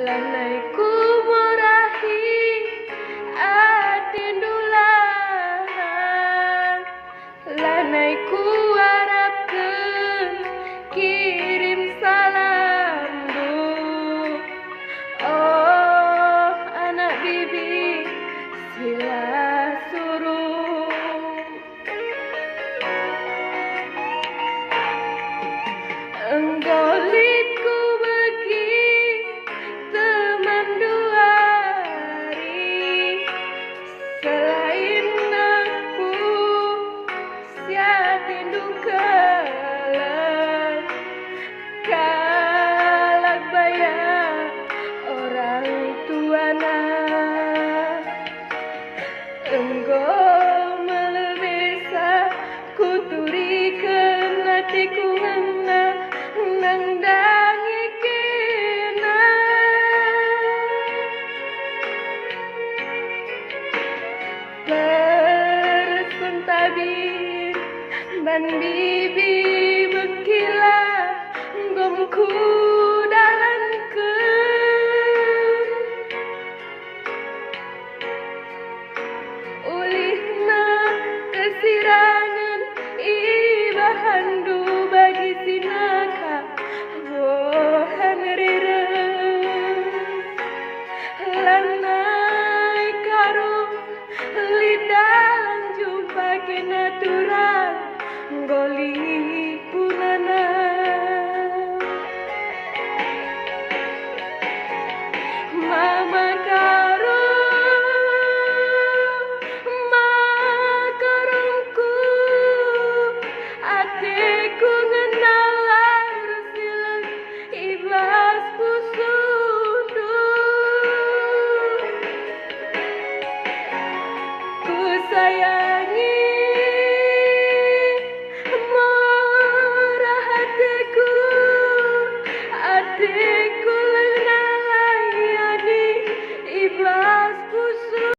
Lanaiku merahi atindulan, lanaiku harapkeun kirim salamdu. Oh anak bibi sila suruh enggolitku bagi teman dua hari, selain aku siatindu kelan kalak bayar orang tuana. Engkau melebesa kuturikeun hatiku ngena nangdangi kena. Persun tabir ban bibi bekila gomku dalankeun, ulihna kesirangan ibahandu bagi sinaka bohan rireus. Lanai karung lidalan jumpa kinaturan goli punana. Mama karungku atiku ngenal silang ibasku sunduh. Ku sayangi murah hatiku, hati